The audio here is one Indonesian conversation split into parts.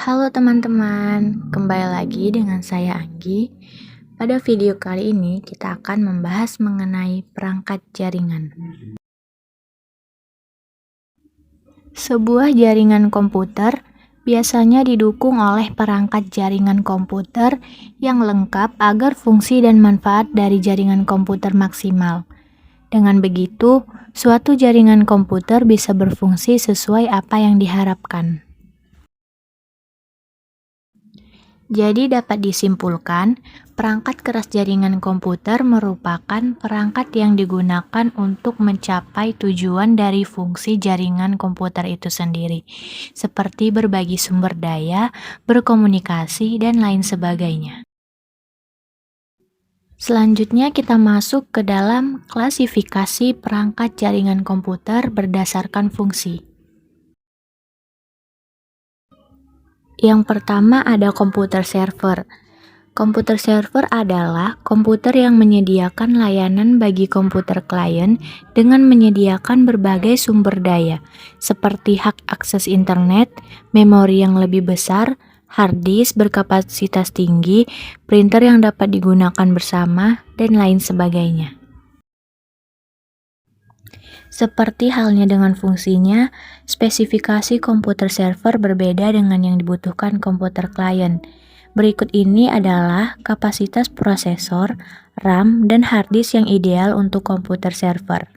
Halo teman-teman, kembali lagi dengan saya Anggi. Pada video kali ini kita akan membahas mengenai perangkat jaringan. Sebuah jaringan komputer biasanya didukung oleh perangkat jaringan komputer yang lengkap agar fungsi dan manfaat dari jaringan komputer maksimal. Dengan begitu, suatu jaringan komputer bisa berfungsi sesuai apa yang diharapkan. Jadi dapat disimpulkan, perangkat keras jaringan komputer merupakan perangkat yang digunakan untuk mencapai tujuan dari fungsi jaringan komputer itu sendiri, seperti berbagi sumber daya, berkomunikasi, dan lain sebagainya. Selanjutnya kita masuk ke dalam klasifikasi perangkat jaringan komputer berdasarkan fungsi. Yang pertama ada komputer server. Komputer server adalah komputer yang menyediakan layanan bagi komputer klien dengan menyediakan berbagai sumber daya, seperti hak akses internet, memori yang lebih besar, hard disk berkapasitas tinggi, printer yang dapat digunakan bersama, dan lain sebagainya. Seperti halnya dengan fungsinya, spesifikasi komputer server berbeda dengan yang dibutuhkan komputer klien. Berikut ini adalah kapasitas prosesor, RAM, dan hard disk yang ideal untuk komputer server.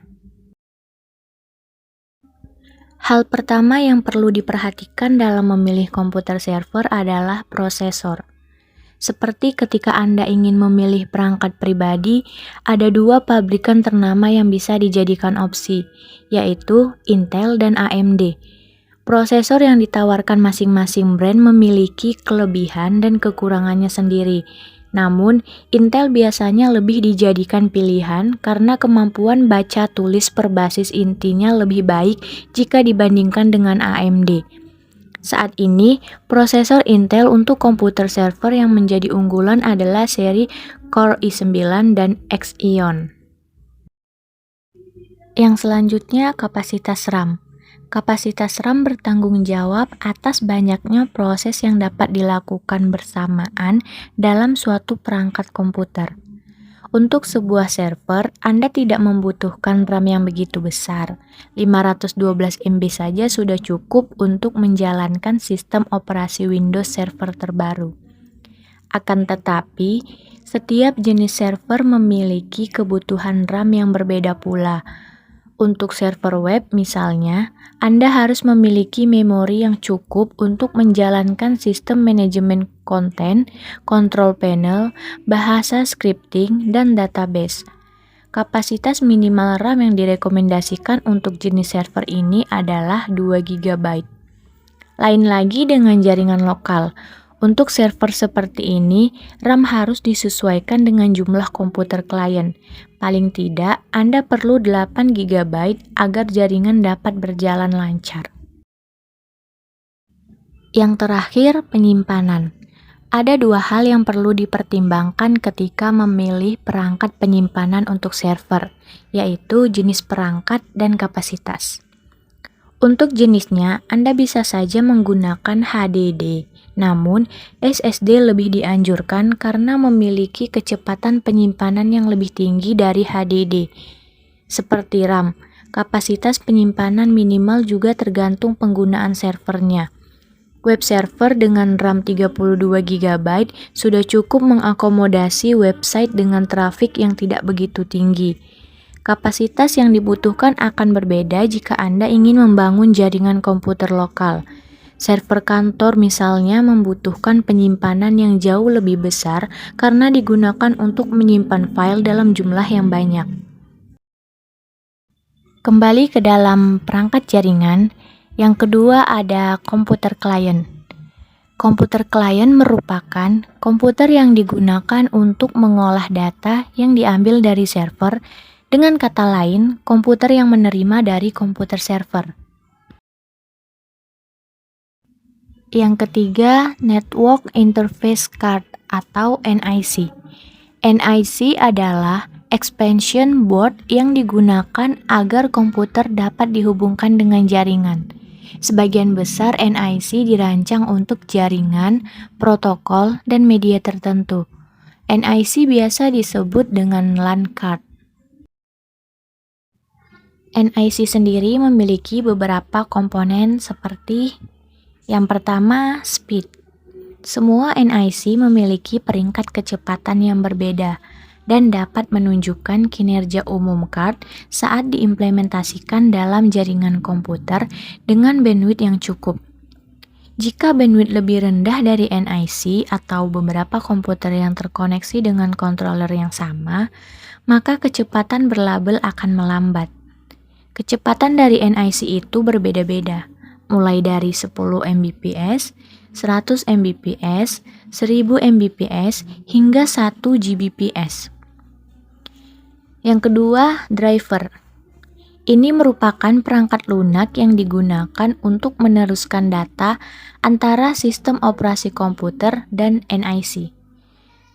Hal pertama yang perlu diperhatikan dalam memilih komputer server adalah prosesor. Seperti ketika Anda ingin memilih perangkat pribadi, ada dua pabrikan ternama yang bisa dijadikan opsi, yaitu Intel dan AMD. Prosesor yang ditawarkan masing-masing brand memiliki kelebihan dan kekurangannya sendiri. Namun, Intel biasanya lebih dijadikan pilihan karena kemampuan baca tulis berbasis intinya lebih baik jika dibandingkan dengan AMD. Saat ini, prosesor Intel untuk komputer server yang menjadi unggulan adalah seri Core i9 dan Xeon. Yang selanjutnya, kapasitas RAM. Kapasitas RAM bertanggung jawab atas banyaknya proses yang dapat dilakukan bersamaan dalam suatu perangkat komputer. Untuk sebuah server, Anda tidak membutuhkan RAM yang begitu besar. 512 MB saja sudah cukup untuk menjalankan sistem operasi Windows Server terbaru. Akan tetapi, setiap jenis server memiliki kebutuhan RAM yang berbeda pula. Untuk server web misalnya, Anda harus memiliki memori yang cukup untuk menjalankan sistem manajemen konten, control panel, bahasa scripting, dan database. Kapasitas minimal RAM yang direkomendasikan untuk jenis server ini adalah 2 GB. Lain lagi dengan jaringan lokal. Untuk server seperti ini, RAM harus disesuaikan dengan jumlah komputer klien. Paling tidak, Anda perlu 8 GB agar jaringan dapat berjalan lancar. Yang terakhir, penyimpanan. Ada dua hal yang perlu dipertimbangkan ketika memilih perangkat penyimpanan untuk server, yaitu jenis perangkat dan kapasitas. Untuk jenisnya, Anda bisa saja menggunakan HDD. Namun, SSD lebih dianjurkan karena memiliki kecepatan penyimpanan yang lebih tinggi dari HDD. Seperti RAM, kapasitas penyimpanan minimal juga tergantung penggunaan servernya. Web server dengan RAM 32 GB sudah cukup mengakomodasi website dengan trafik yang tidak begitu tinggi. Kapasitas yang dibutuhkan akan berbeda jika Anda ingin membangun jaringan komputer lokal. Server kantor misalnya membutuhkan penyimpanan yang jauh lebih besar karena digunakan untuk menyimpan file dalam jumlah yang banyak. Kembali ke dalam perangkat jaringan, yang kedua ada komputer klien. Komputer klien merupakan komputer yang digunakan untuk mengolah data yang diambil dari server, dengan kata lain, komputer yang menerima dari komputer server. Yang ketiga, Network Interface Card atau NIC. NIC adalah expansion board yang digunakan agar komputer dapat dihubungkan dengan jaringan. Sebagian besar NIC dirancang untuk jaringan, protokol, dan media tertentu. NIC biasa disebut dengan LAN card. NIC sendiri memiliki beberapa komponen seperti yang pertama, speed. Semua NIC memiliki peringkat kecepatan yang berbeda dan dapat menunjukkan kinerja umum card saat diimplementasikan dalam jaringan komputer dengan bandwidth yang cukup. Jika bandwidth lebih rendah dari NIC atau beberapa komputer yang terkoneksi dengan controller yang sama, maka kecepatan berlabel akan melambat. Kecepatan dari NIC itu berbeda-beda, mulai dari 10 Mbps, 100 Mbps, 1000 Mbps, hingga 1 Gbps. Yang kedua, driver. Ini merupakan perangkat lunak yang digunakan untuk meneruskan data antara sistem operasi komputer dan NIC.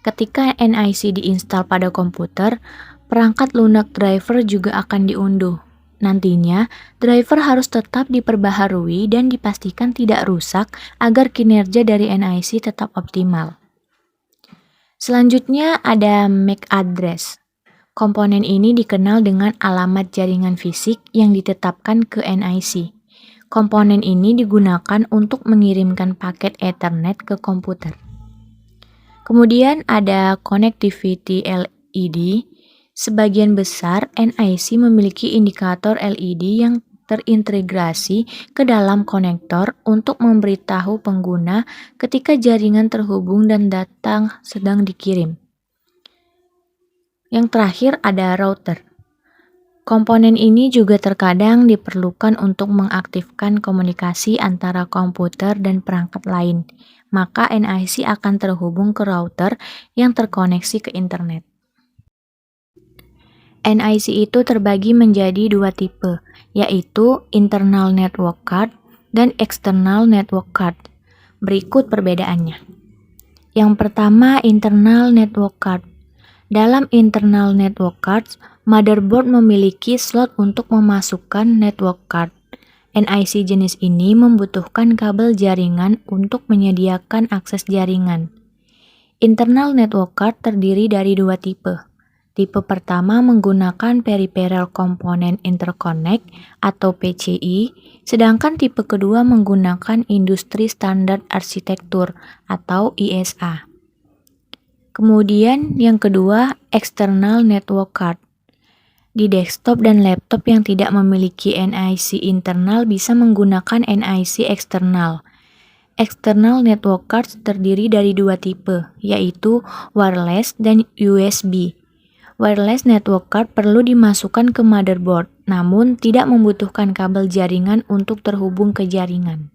Ketika NIC diinstal pada komputer, perangkat lunak driver juga akan diunduh. Nantinya, driver harus tetap diperbaharui dan dipastikan tidak rusak agar kinerja dari NIC tetap optimal. Selanjutnya ada MAC address. Komponen ini dikenal dengan alamat jaringan fisik yang ditetapkan ke NIC. Komponen ini digunakan untuk mengirimkan paket Ethernet ke komputer. Kemudian ada connectivity LED. Sebagian besar NIC memiliki indikator LED yang terintegrasi ke dalam konektor untuk memberitahu pengguna ketika jaringan terhubung dan data sedang dikirim. Yang terakhir ada router. Komponen ini juga terkadang diperlukan untuk mengaktifkan komunikasi antara komputer dan perangkat lain. Maka NIC akan terhubung ke router yang terkoneksi ke internet. NIC itu terbagi menjadi dua tipe, yaitu internal network card dan external network card. Berikut perbedaannya. Yang pertama, internal network card. Dalam internal network cards, motherboard memiliki slot untuk memasukkan network card. NIC jenis ini membutuhkan kabel jaringan untuk menyediakan akses jaringan. Internal network card terdiri dari dua tipe. Tipe pertama menggunakan peripheral component interconnect atau PCI, sedangkan tipe kedua menggunakan industri standar arsitektur atau ISA. Kemudian yang kedua, external network card. Di desktop dan laptop yang tidak memiliki NIC internal bisa menggunakan NIC eksternal. External network cards terdiri dari dua tipe, yaitu wireless dan USB. Wireless network card perlu dimasukkan ke motherboard, namun tidak membutuhkan kabel jaringan untuk terhubung ke jaringan.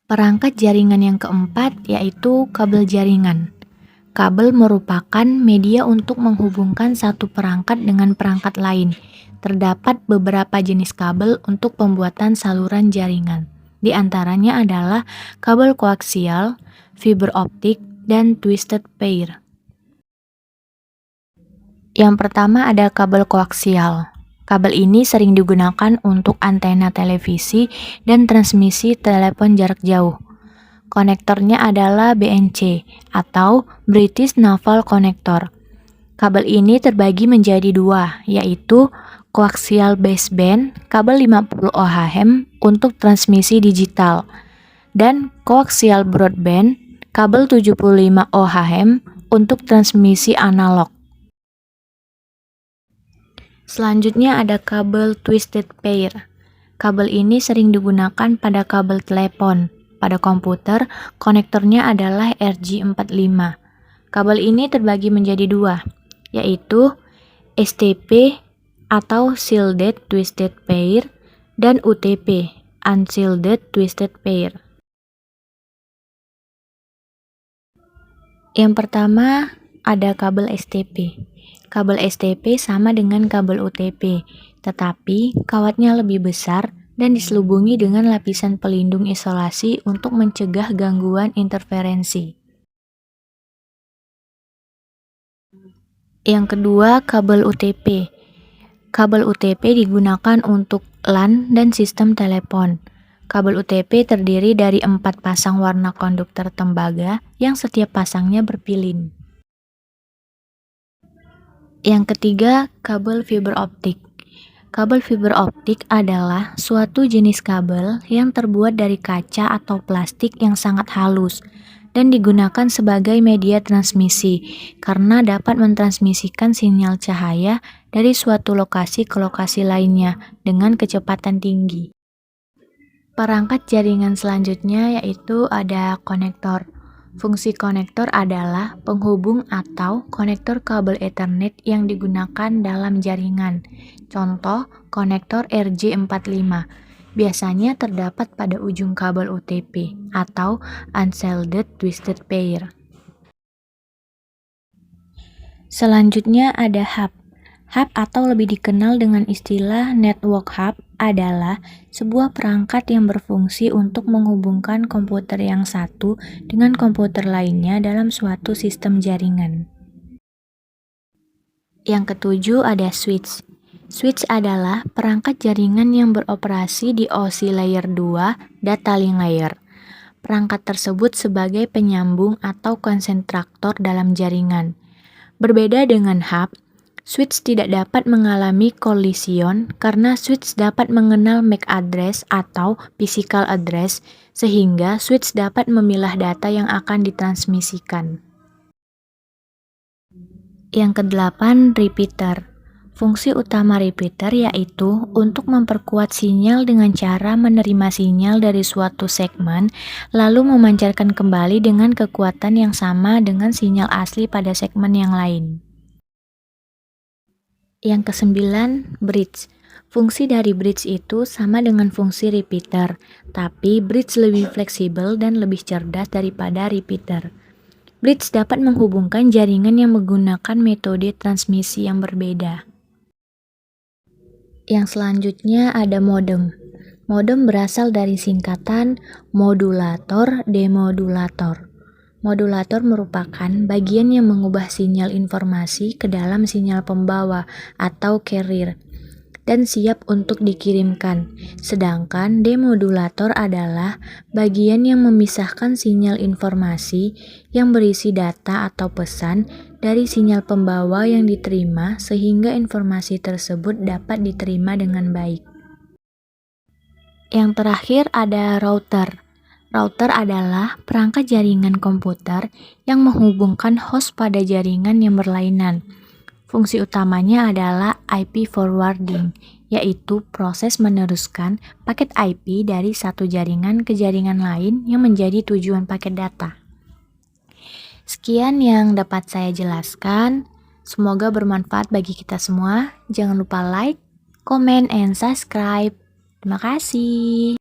Perangkat jaringan yang keempat yaitu kabel jaringan. Kabel merupakan media untuk menghubungkan satu perangkat dengan perangkat lain. Terdapat beberapa jenis kabel untuk pembuatan saluran jaringan. Di antaranya adalah kabel koaksial, fiber optik, dan twisted pair. Yang pertama ada kabel koaksial. Kabel ini sering digunakan untuk antena televisi dan transmisi telepon jarak jauh. Konektornya adalah BNC atau British Naval Connector. Kabel ini terbagi menjadi dua, yaitu koaksial baseband kabel 50 ohm untuk transmisi digital dan koaksial broadband kabel 75 ohm untuk transmisi analog. Selanjutnya ada kabel twisted pair. Kabel ini sering digunakan pada kabel telepon. Pada komputer, konektornya adalah RJ45. Kabel ini terbagi menjadi dua, yaitu STP atau Shielded Twisted Pair dan UTP, Unshielded Twisted Pair. Yang pertama ada kabel STP. Kabel STP sama dengan kabel UTP, tetapi kawatnya lebih besar dan diselubungi dengan lapisan pelindung isolasi untuk mencegah gangguan interferensi. Yang kedua, kabel UTP. Kabel UTP digunakan untuk LAN dan sistem telepon. Kabel UTP terdiri dari 4 pasang warna konduktor tembaga yang setiap pasangnya berpilin. Yang ketiga, kabel fiber optik. Kabel fiber optik adalah suatu jenis kabel yang terbuat dari kaca atau plastik yang sangat halus dan digunakan sebagai media transmisi karena dapat mentransmisikan sinyal cahaya dari suatu lokasi ke lokasi lainnya dengan kecepatan tinggi. Perangkat jaringan selanjutnya yaitu ada konektor. Fungsi konektor adalah penghubung atau konektor kabel Ethernet yang digunakan dalam jaringan. Contoh, konektor RJ45. Biasanya terdapat pada ujung kabel UTP atau Unshielded Twisted Pair. Selanjutnya ada hub. Hub atau lebih dikenal dengan istilah network hub adalah sebuah perangkat yang berfungsi untuk menghubungkan komputer yang satu dengan komputer lainnya dalam suatu sistem jaringan. Yang ketujuh ada switch. Switch adalah perangkat jaringan yang beroperasi di OSI layer 2 data link layer. Perangkat tersebut sebagai penyambung atau konsentraktor dalam jaringan. Berbeda dengan hub, switch tidak dapat mengalami kolision karena switch dapat mengenal MAC address atau physical address, sehingga switch dapat memilah data yang akan ditransmisikan. Yang kedelapan, repeater. Fungsi utama repeater yaitu untuk memperkuat sinyal dengan cara menerima sinyal dari suatu segmen, lalu memancarkan kembali dengan kekuatan yang sama dengan sinyal asli pada segmen yang lain. Yang kesembilan, bridge. Fungsi dari bridge itu sama dengan fungsi repeater, tapi bridge lebih fleksibel dan lebih cerdas daripada repeater. Bridge dapat menghubungkan jaringan yang menggunakan metode transmisi yang berbeda. Yang selanjutnya ada modem. Modem berasal dari singkatan modulator demodulator. Modulator merupakan bagian yang mengubah sinyal informasi ke dalam sinyal pembawa atau carrier dan siap untuk dikirimkan. Sedangkan demodulator adalah bagian yang memisahkan sinyal informasi yang berisi data atau pesan dari sinyal pembawa yang diterima sehingga informasi tersebut dapat diterima dengan baik. Yang terakhir ada router. Router adalah perangkat jaringan komputer yang menghubungkan host pada jaringan yang berlainan. Fungsi utamanya adalah IP forwarding, yaitu proses meneruskan paket IP dari satu jaringan ke jaringan lain yang menjadi tujuan paket data. Sekian yang dapat saya jelaskan. Semoga bermanfaat bagi kita semua. Jangan lupa like, comment, and subscribe. Terima kasih.